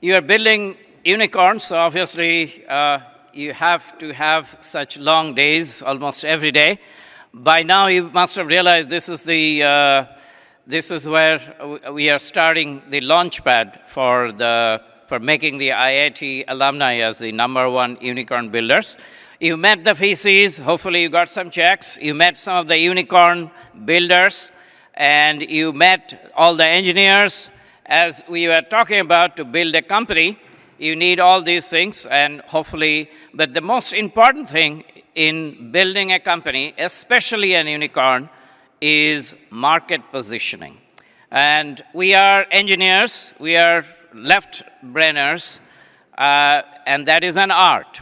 You are building unicorns, so obviously you have to have such long days almost every day. By now, you must have realized this is where we are starting the launch pad for making the IIT alumni as the #1 unicorn builders. You met the VCs, hopefully you got some checks. You met some of the unicorn builders, and you met all the engineers. As we were talking about, to build a company, you need all these things, and hopefully, but the most important thing in building a company, especially an unicorn, is market positioning. And we are engineers, we are left-brainers, and that is an art.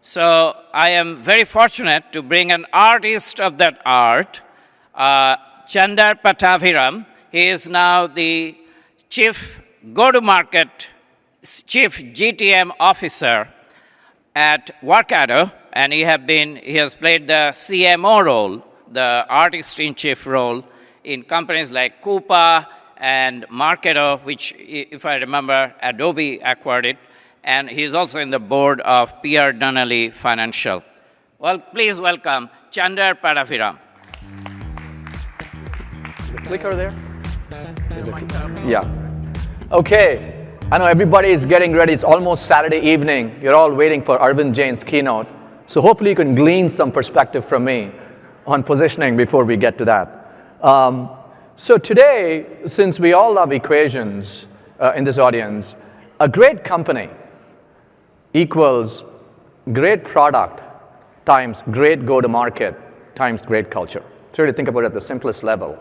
So I am very fortunate to bring an artist of that art, Chandar Pattabhiram. He is now the Chief Go-to-Market, Chief GTM Officer at Workato, and he has played the CMO role, the Artist-in-Chief role, in companies like Coupa and Workato, which, if I remember, Adobe acquired it, and he's also in the board of PR Donnelly Financial. Well, please welcome Chandar Pattabhiram. The clicker there? Yeah. Okay. I know everybody is getting ready. It's almost Saturday evening. You're all waiting for Arvind Jain's keynote. So hopefully you can glean some perspective from me on positioning before we get to that. So today, since we all love equations in this audience, a great company equals great product times great go-to-market times great culture. So really think about it at the simplest level.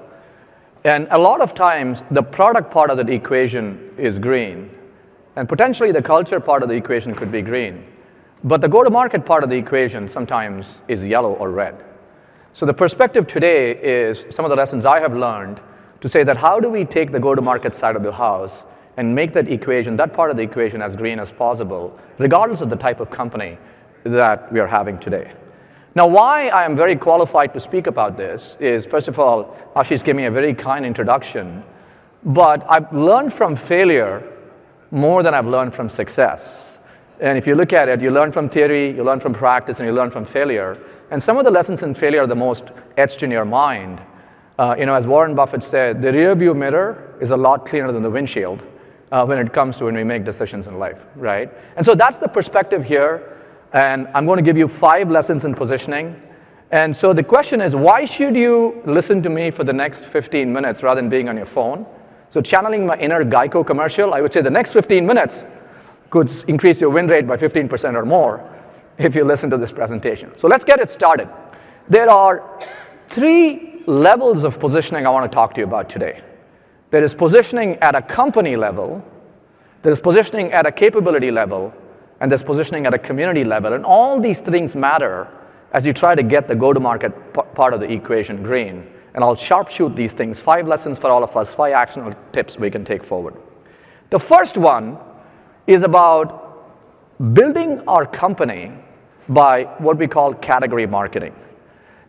And a lot of times, the product part of that equation is green, and potentially the culture part of the equation could be green. But the go-to-market part of the equation sometimes is yellow or red. So the perspective today is some of the lessons I have learned to say that how do we take the go-to-market side of the house and make that equation, that part of the equation, as green as possible, regardless of the type of company that we are having today. Now, why I am very qualified to speak about this is, first of all, Ashish gave me a very kind introduction, but I've learned from failure more than I've learned from success. And if you look at it, you learn from theory, you learn from practice, and you learn from failure. And some of the lessons in failure are the most etched in your mind. As Warren Buffett said, the rear view mirror is a lot cleaner than the windshield when it comes to when we make decisions in life, right? And so that's the perspective here. And I'm going to give you 5 lessons in positioning. And so the question is, why should you listen to me for the next 15 minutes rather than being on your phone? So channeling my inner Geico commercial, I would say the next 15 minutes could increase your win rate by 15% or more if you listen to this presentation. So let's get it started. There are 3 levels of positioning I want to talk to you about today. There is positioning at a company level, there is positioning at a capability level, and there's positioning at a community level. And all these things matter as you try to get the go-to-market part of the equation green. And I'll sharpshoot these things, 5 lessons for all of us, 5 actionable tips we can take forward. The first one is about building our company by what we call category marketing.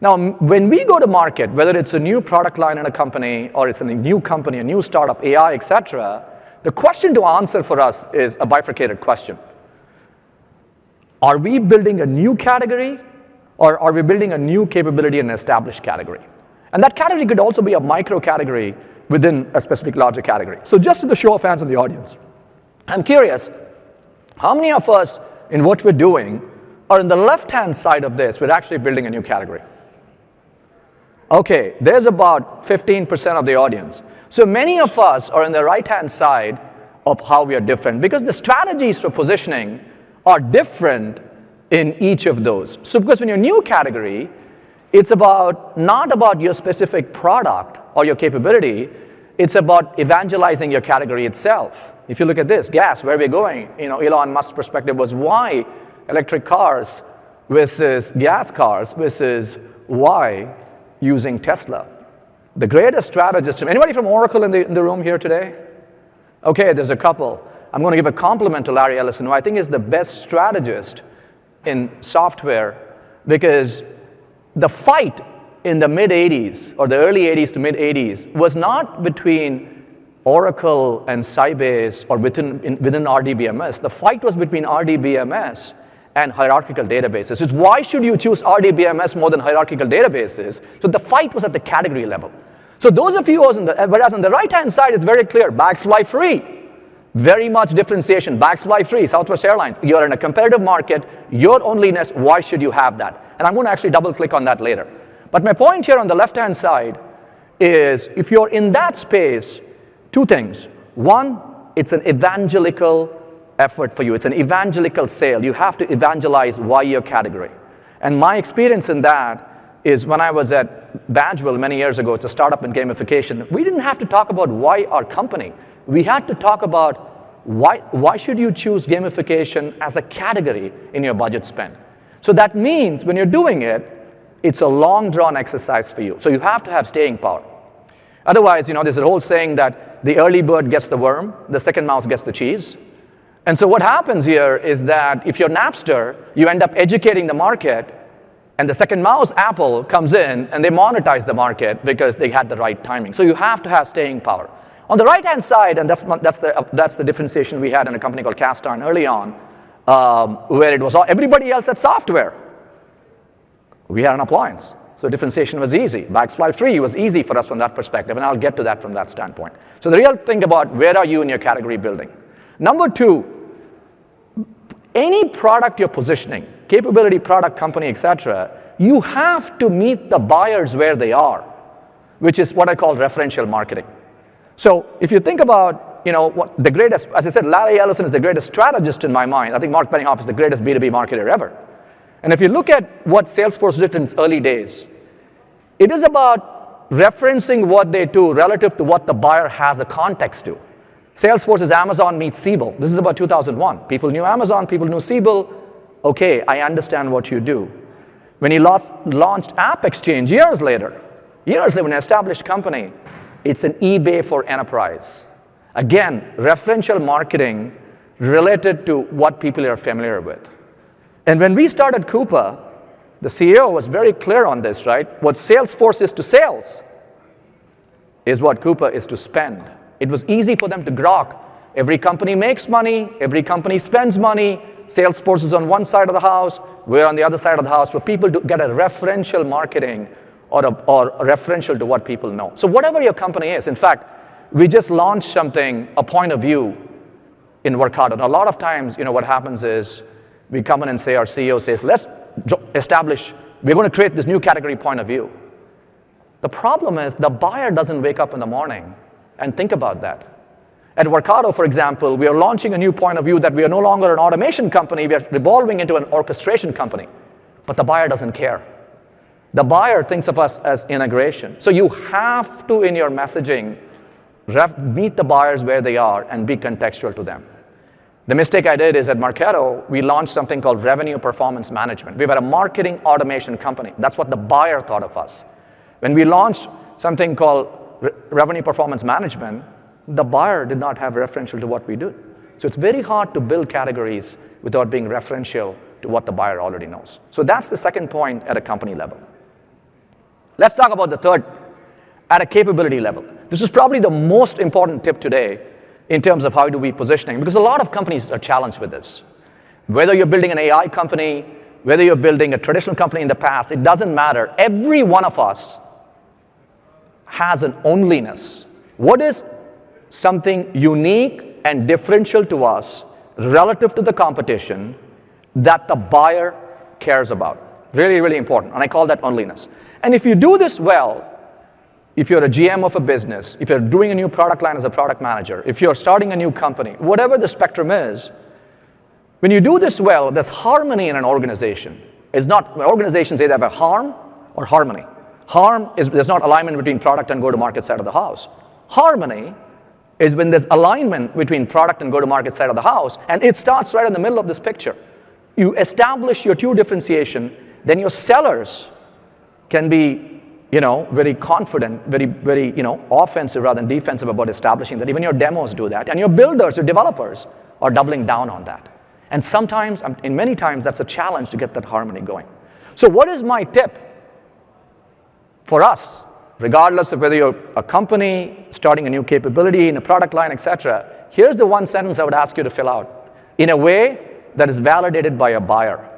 Now, when we go to market, whether it's a new product line in a company, or it's a new company, a new startup, AI, etc., the question to answer for us is a bifurcated question. Are we building a new category, or are we building a new capability in an established category? And that category could also be a micro category within a specific larger category. So just to the show of hands in the audience, I'm curious, how many of us in what we're doing are in the left-hand side of this, we're actually building a new category? Okay, there's about 15% of the audience. So many of us are in the right-hand side of how we are different, because the strategies for positioning are different in each of those. So because when you're a new category, it's not about your specific product or your capability, it's about evangelizing your category itself. If you look at this, gas, where we're going, Elon Musk's perspective was why electric cars versus gas cars versus why using Tesla. The greatest strategist, anybody from Oracle in the room here today? Okay, there's a couple. I'm going to give a compliment to Larry Ellison, who I think is the best strategist in software, because the fight in the mid-'80s, or the early '80s to mid-'80s, was not between Oracle and Sybase, or within RDBMS, the fight was between RDBMS and hierarchical databases. It's why should you choose RDBMS more than hierarchical databases? So the fight was at the category level. So those of you whereas on the right-hand side, it's very clear, bags fly free. Very much differentiation, bags fly free, Southwest Airlines. You're in a competitive market, your onlyness, why should you have that? And I'm going to actually double click on that later. But my point here on the left-hand side is if you're in that space, two things. One, it's an evangelical effort for you. It's an evangelical sale. You have to evangelize why your category. And my experience in that is when I was at Badgeville many years ago, it's a startup in gamification, we didn't have to talk about why our company. We had to talk about why should you choose gamification as a category in your budget spend. So that means when you're doing it, it's a long drawn exercise for you. So you have to have staying power. Otherwise, there's an old saying that the early bird gets the worm, the second mouse gets the cheese. And so what happens here is that if you're Napster, you end up educating the market, and the second mouse, Apple, comes in and they monetize the market because they had the right timing. So you have to have staying power. On the right-hand side, and that's the differentiation we had in a company called Cast Iron early on, where it was everybody else had software. We had an appliance. So differentiation was easy. Bags fly free was easy for us from that perspective, and I'll get to that from that standpoint. So the real thing about where are you in your category building. Number two, any product you're positioning, capability, product, company, etc., you have to meet the buyers where they are, which is what I call referential marketing. So if you think about, what the greatest, as I said, Larry Ellison is the greatest strategist in my mind. I think Mark Benioff is the greatest B2B marketer ever. And if you look at what Salesforce did in its early days, it is about referencing what they do relative to what the buyer has a context to. Salesforce is Amazon meets Siebel. This is about 2001. People knew Amazon, people knew Siebel. Okay, I understand what you do. When he launched App Exchange years later, when an established company, it's an eBay for enterprise. Again, referential marketing related to what people are familiar with. And when we started Coupa, the CEO was very clear on this, right? What Salesforce is to sales is what Coupa is to spend. It was easy for them to grok. Every company makes money, every company spends money. Salesforce is on one side of the house, we're on the other side of the house, where people get a referential marketing or referential to what people know. So whatever your company is, in fact, we just launched something, a point of view in Workato. Now, a lot of times, what happens is we come in and say, our CEO says, let's establish, we're going to create this new category point of view. The problem is the buyer doesn't wake up in the morning and think about that. At Workato, for example, we are launching a new point of view that we are no longer an automation company, we are evolving into an orchestration company. But the buyer doesn't care. The buyer thinks of us as integration. So you have to, in your messaging, meet the buyers where they are and be contextual to them. The mistake I did is at Marketo, we launched something called Revenue Performance Management. We were a marketing automation company. That's what the buyer thought of us. When we launched something called Revenue Performance Management, the buyer did not have referential to what we do. So it's very hard to build categories without being referential to what the buyer already knows. So that's the second point at a company level. Let's talk about the third, at a capability level. This is probably the most important tip today in terms of how do we positioning, because a lot of companies are challenged with this. Whether you're building an AI company, whether you're building a traditional company in the past, it doesn't matter. Every one of us has an onlyness. What is something unique and differential to us relative to the competition that the buyer cares about? Really, really important. And I call that onlyness. And if you do this well, if you're a GM of a business, if you're doing a new product line as a product manager, if you're starting a new company, whatever the spectrum is, when you do this well, there's harmony in an organization. It's not, organizations either have a harm or harmony. Harm is there's not alignment between product and go-to-market side of the house. Harmony is when there's alignment between product and go-to-market side of the house, and it starts right in the middle of this picture. You establish your true differentiation, then your sellers can be, very confident, very, offensive rather than defensive about establishing that. Even your demos do that, and your builders, your developers are doubling down on that. And sometimes, in many times, that's a challenge to get that harmony going. So what is my tip for us regardless of whether you're a company starting a new capability in a product line, etc., here's the one sentence I would ask you to fill out in a way that is validated by a buyer.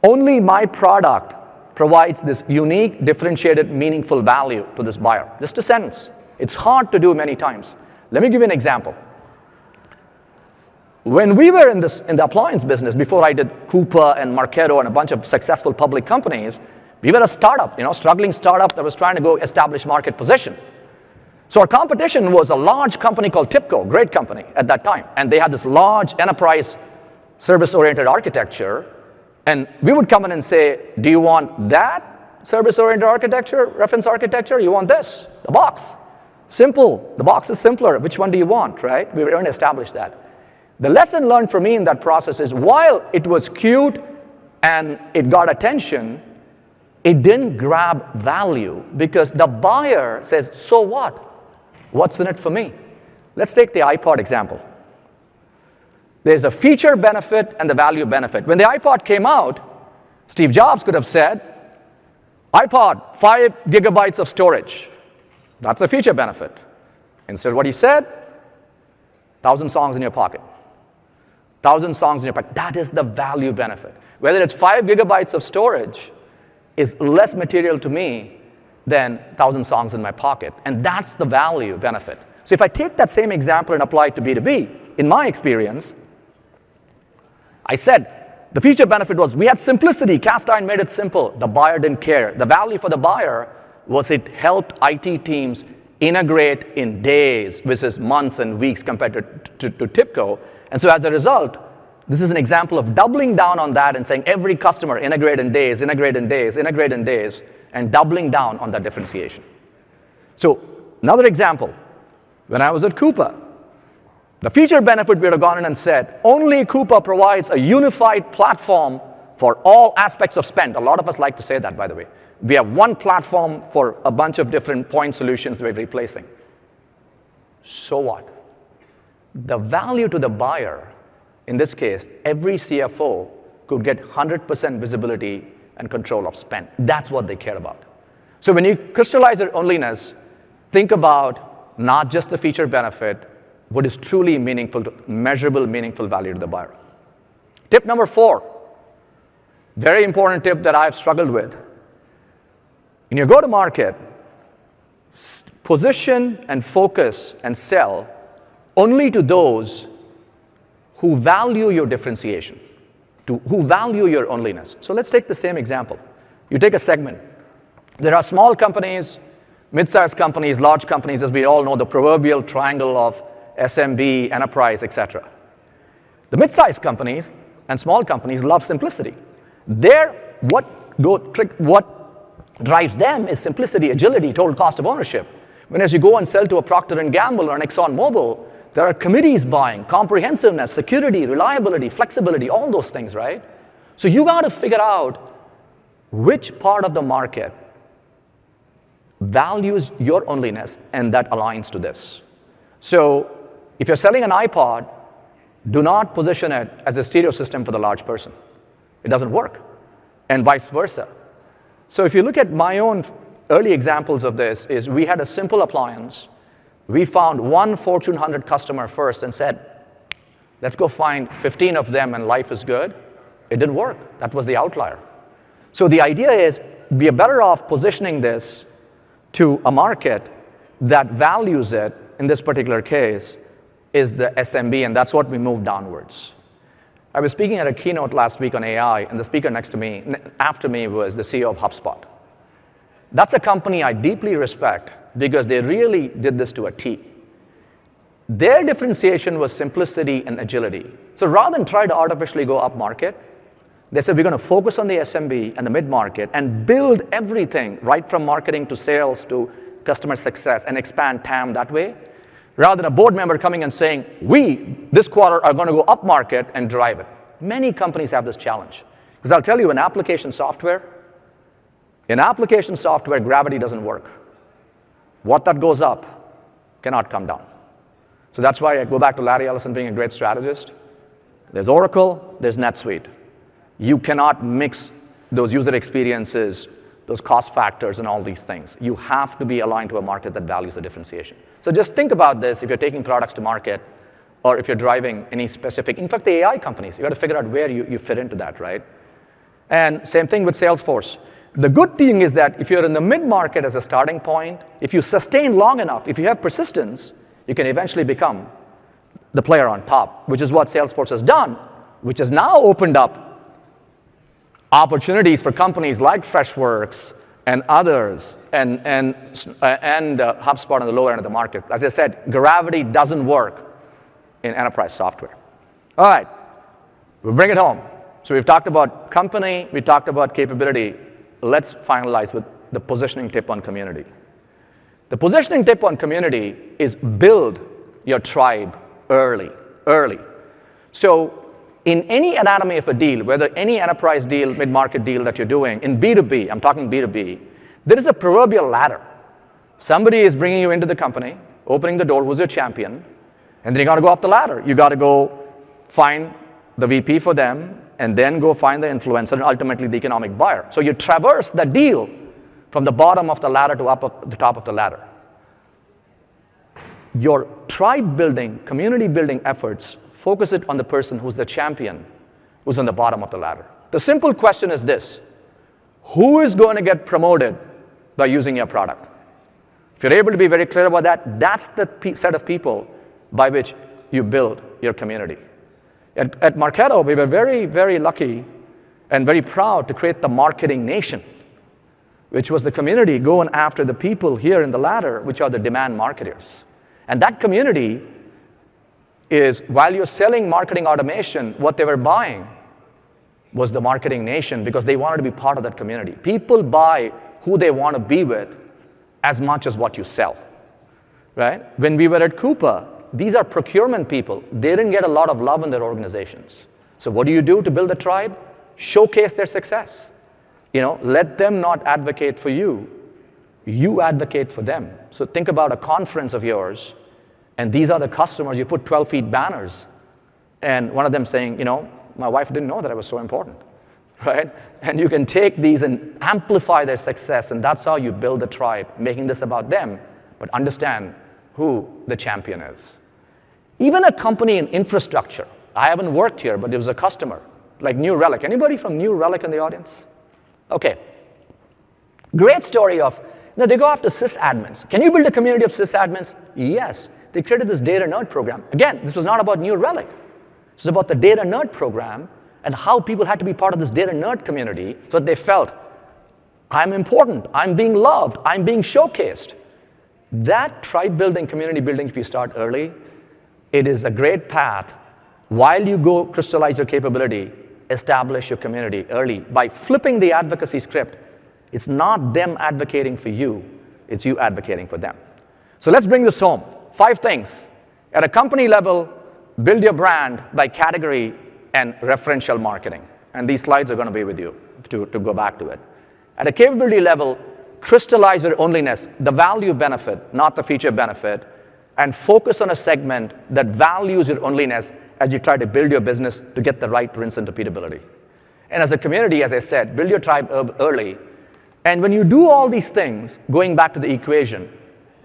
Only my product provides this unique, differentiated, meaningful value to this buyer. Just a sentence. It's hard to do many times. Let me give you an example. When we were in the appliance business, before I did Coupa and Workato and a bunch of successful public companies, we were a startup, struggling startup that was trying to go establish market position. So our competition was a large company called TIBCO, great company at that time. And they had this large enterprise service-oriented architecture. And we would come in and say, do you want that service-oriented architecture, reference architecture? You want this, the box. Simple. The box is simpler. Which one do you want, right? We were going to establish that. The lesson learned for me in that process is while it was cute and it got attention, it didn't grab value because the buyer says, so what? What's in it for me? Let's take the iPod example. There's a feature benefit and the value benefit. When the iPod came out, Steve Jobs could have said, iPod, 5 gigabytes of storage. That's a feature benefit. Instead, what he said, 1,000 songs in your pocket. 1,000 songs in your pocket. That is the value benefit. Whether it's 5 gigabytes of storage is less material to me than 1,000 songs in my pocket. And that's the value benefit. So if I take that same example and apply it to B2B, in my experience, I said the feature benefit was we had simplicity. Cast iron made it simple. The buyer didn't care. The value for the buyer was it helped IT teams integrate in days versus months and weeks compared to TIBCO. And so as a result, this is an example of doubling down on that and saying every customer integrate in days, integrate in days, integrate in days, and doubling down on that differentiation. So another example, when I was at Coupa, the feature benefit we would have gone in and said, only Coupa provides a unified platform for all aspects of spend. A lot of us like to say that, by the way. We have one platform for a bunch of different point solutions we're replacing. So what? The value to the buyer, in this case, every CFO could get 100% visibility and control of spend. That's what they care about. So when you crystallize your onlyness, think about not just the feature benefit, what is truly meaningful, measurable, meaningful value to the buyer. Tip number 4, very important tip that I've struggled with. In your go-to-market, position and focus and sell only to those who value your differentiation, who value your onlyness. So let's take the same example. You take a segment. There are small companies, mid-sized companies, large companies, as we all know, the proverbial triangle of SMB, enterprise, etc. The mid-sized companies and small companies love simplicity. What drives them is simplicity, agility, total cost of ownership. When as you go and sell to a Procter & Gamble or an ExxonMobil, there are committees buying, comprehensiveness, security, reliability, flexibility, all those things, right? So you got to figure out which part of the market values your onlyness and that aligns to this. So if you're selling an iPod, do not position it as a stereo system for the large person. It doesn't work, and vice versa. So if you look at my own early examples of this, is we had a simple appliance. We found one Fortune 100 customer first and said, let's go find 15 of them and life is good. It didn't work. That was the outlier. So the idea is we are better off positioning this to a market that values it. In this particular case, is the SMB, and that's what we move downwards. I was speaking at a keynote last week on AI, and the speaker next to me, after me, was the CEO of HubSpot. That's a company I deeply respect because they really did this to a T. Their differentiation was simplicity and agility. So rather than try to artificially go up market, they said we're going to focus on the SMB and the mid-market and build everything right from marketing to sales to customer success and expand TAM that way, rather than a board member coming and saying, we, this quarter, are going to go up market and drive it. Many companies have this challenge. Because I'll tell you, in application software, gravity doesn't work. What that goes up cannot come down. So that's why I go back to Larry Ellison being a great strategist. There's Oracle, there's NetSuite. You cannot mix those user experiences those cost factors and all these things. You have to be aligned to a market that values the differentiation. So just think about this if you're taking products to market or if you're driving any specific, in fact, the AI companies, you got to figure out where you fit into that, right? And same thing with Salesforce. The good thing is that if you're in the mid-market as a starting point, if you sustain long enough, if you have persistence, you can eventually become the player on top, which is what Salesforce has done, which has now opened up opportunities for companies like Freshworks and others, and HubSpot on the lower end of the market. As I said, gravity doesn't work in enterprise software. All right, we'll bring it home. So we've talked about company, we talked about capability. Let's finalize with the positioning tip on community. The positioning tip on community is build your tribe early. So in any anatomy of a deal, whether any enterprise deal, mid-market deal that you're doing, in B2B, I'm talking B2B, there is a proverbial ladder. Somebody is bringing you into the company, opening the door, who's your champion, and then you got to go up the ladder. You got to go find the VP for them, and then go find the influencer, and ultimately the economic buyer. So you traverse the deal from the bottom of the ladder to up the top of the ladder. Your tribe building, community building efforts, focus it on the person who's the champion, who's on the bottom of the ladder. The simple question is this: who is going to get promoted by using your product? If you're able to be very clear about that, that's the set of people by which you build your community. At Workato, we were very, very lucky and very proud to create the marketing nation, which was the community going after the people here in the ladder, which are the demand marketers. And that community is, while you're selling marketing automation, what they were buying was the marketing nation because they wanted to be part of that community. People buy who they want to be with as much as what you sell, right? When we were at Coupa, these are procurement people. They didn't get a lot of love in their organizations. So what do you do to build a tribe? Showcase their success. Let them not advocate for you. You advocate for them. So think about a conference of yours, and these are the customers. You put 12 feet banners, and one of them saying, my wife didn't know that I was so important, right? And you can take these and amplify their success, and that's how you build a tribe, making this about them, but understand who the champion is. Even a company in infrastructure. I haven't worked here, but there was a customer, like New Relic. Anybody from New Relic in the audience? Okay. Great story of, they go after sysadmins. Can you build a community of sysadmins? Yes. They created this data nerd program. Again, this was not about New Relic. This was about the data nerd program and how people had to be part of this data nerd community so that they felt, I'm important, I'm being loved, I'm being showcased. That tribe building, community building, if you start early, it is a great path. While you go crystallize your capability, establish your community early. By flipping the advocacy script, it's not them advocating for you, it's you advocating for them. So let's bring this home. 5 things. At a company level, build your brand by category and referential marketing. And these slides are going to be with you to go back to it. At a capability level, crystallize your onlyness, the value benefit, not the feature benefit, and focus on a segment that values your onlyness as you try to build your business to get the right rinse and repeatability. And as a community, as I said, build your tribe early. And when you do all these things, going back to the equation,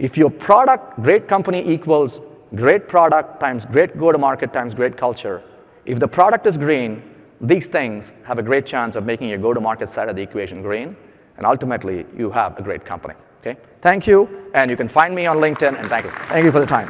if your product, great company equals great product times great go-to-market times great culture, if the product is green, these things have a great chance of making your go-to-market side of the equation green, and ultimately, you have a great company. Okay? Thank you, and you can find me on LinkedIn, and thank you. Thank you for the time.